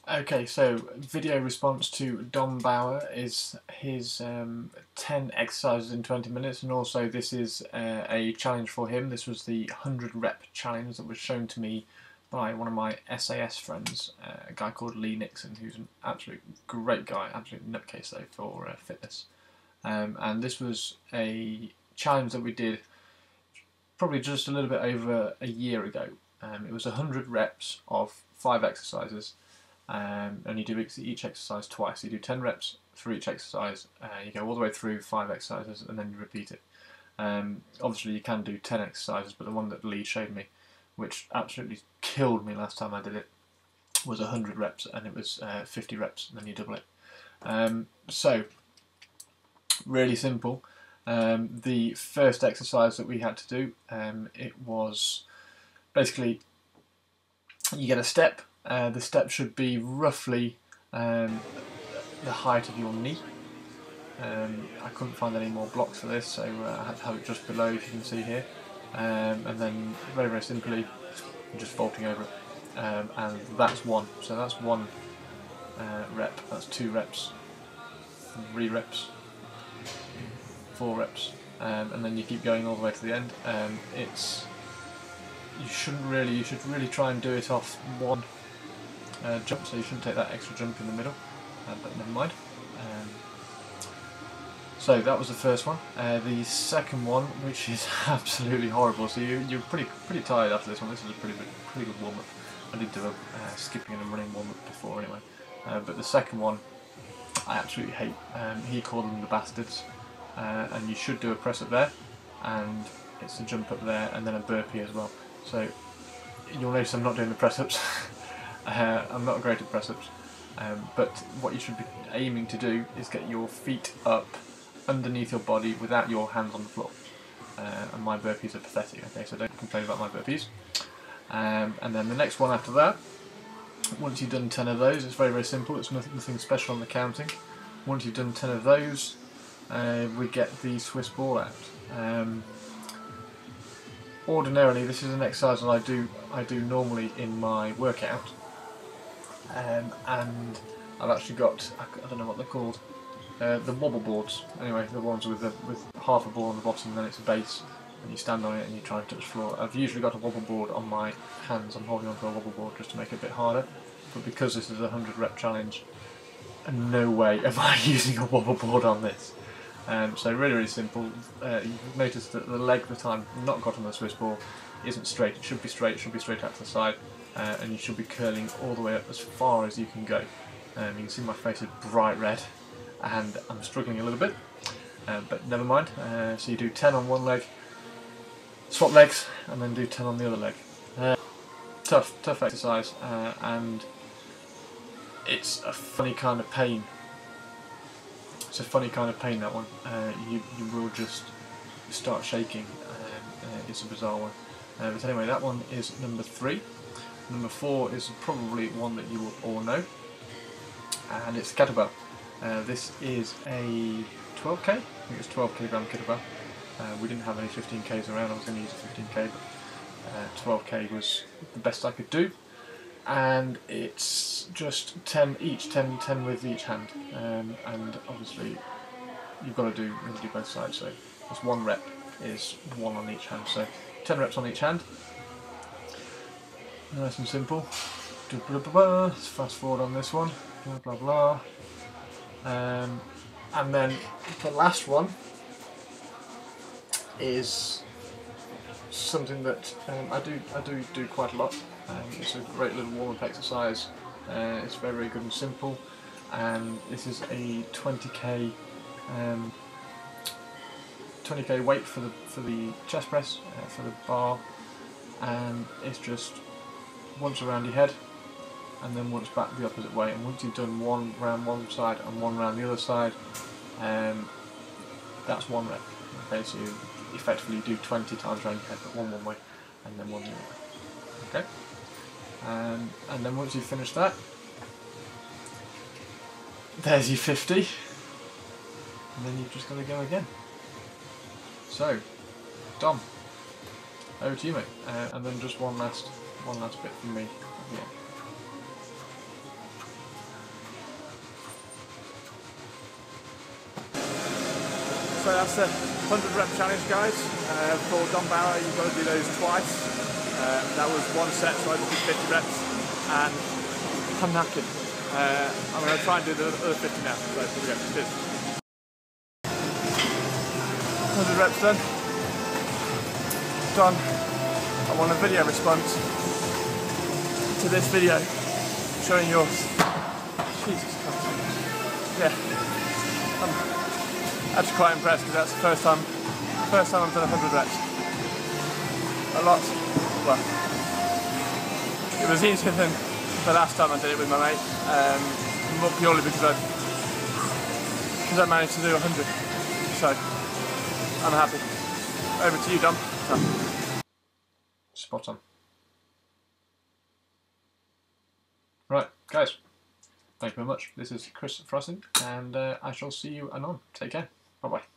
Okay, so video response to Dom Bauer is his 10 exercises in 20 minutes, and also this is a challenge for him. This was the 100 rep challenge that was shown to me by one of my SAS friends, a guy called Lee Nixon, who's an absolute great guy, absolute nutcase though for fitness. And this was a challenge that we did probably just a little bit over a year ago. It was 100 reps of 5 exercises. And you do each exercise twice. You do 10 reps for each exercise. You go all the way through 5 exercises and then you repeat it. Obviously you can do 10 exercises, but the one that Lee showed me, which absolutely killed me last time I did it, was 100 reps, and it was 50 reps, and then you double it. So, really simple. The first exercise that we had to do, it was basically you get a step. The step should be roughly the height of your knee. I couldn't find any more blocks for this, so I had to have it just below, if you can see here. And then very, very simply, just vaulting over it. And that's one. So that's one rep, that's 2 reps, 3 reps, 4 reps, and then you keep going all the way to the end. You should really try and do it off one jump, so you shouldn't take that extra jump in the middle, but never mind. So that was the first one. The second one, which is absolutely horrible, so you're pretty tired after this one. This is a pretty good warm-up. I did do a skipping and a running warm-up before anyway, but the second one I absolutely hate. He called them the bastards, and you should do a press up there, and it's a jump up there, and then a burpee as well. So you'll notice I'm not doing the press-ups. I'm not great at press-ups, but what you should be aiming to do is get your feet up underneath your body without your hands on the floor. And my burpees are pathetic, okay, so don't complain about my burpees. And then the next one after that, once you've done 10 of those, it's very, very simple, it's nothing special on the counting. Once you've done 10 of those, we get the Swiss ball out. Ordinarily, this is an exercise that I do normally in my workout. And I've actually got, I don't know what they're called, the wobble boards. Anyway, the ones with half a ball on the bottom, and then it's a base, and you stand on it and you try and touch the floor. I've usually got a wobble board on my hands. I'm holding onto a wobble board just to make it a bit harder. But because this is a 100 rep challenge, no way am I using a wobble board on this. So really simple. You've noticed that the leg that I've not got on the Swiss ball isn't straight. It should be straight. It should be straight out to the side. And you should be curling all the way up as far as you can go. You can see my face is bright red and I'm struggling a little bit, but never mind. So you do 10 on one leg, swap legs, and then do 10 on the other leg. Tough exercise, and it's a funny kind of pain. It's a funny kind of pain, that one. You will just start shaking. It's a bizarre one. But anyway, that one is number 3. Number 4 is probably one that you will all know, and it's the kettlebell. This is a 12k, I think it's 12 kilogram kettlebell. We didn't have any 15k's around. I was going to use a 15k, but 12k was the best I could do, and it's just 10 each, 10 with each hand, and obviously you've got to do both sides, so this 1 rep is 1 on each hand, so 10 reps on each hand. Nice and simple. Let's fast forward on this one. Blah blah blah. And then the last one is something that I do quite a lot. It's a great little warm-up exercise. It's very, very good and simple. And this is a 20k 20k weight for the chest press, for the bar, and it's just once around your head and then once back the opposite way, and once you've done one round one side and one round the other side, that's 1 rep. Okay, so you effectively do 20 times around your head, but one way and then one the other way. Okay, and then once you've finished that, there's your 50, and then you've just got to go again. So, Dom, over to you, mate. And then just one last bit from me. Yeah. that's the 100 rep challenge, guys. For dumbbell, you've got to do those twice. That was one set, so I just did 50 reps, and I'm knackered. I'm going to try and do the other 50 now. So here we go. Cheers. 100 reps done. Done. I want a video response to this video showing yours. Jesus Christ. Yeah. I'm actually quite impressed because that's the first time I've done 100 reps. A lot. Well, it was easier than the last time I did it with my mate. More purely because I managed to do 100. So I'm happy. Over to you, Dom. Spot on. Right, guys. Thank you very much. This is Chris Frosting, and I shall see you anon. Take care. Bye bye.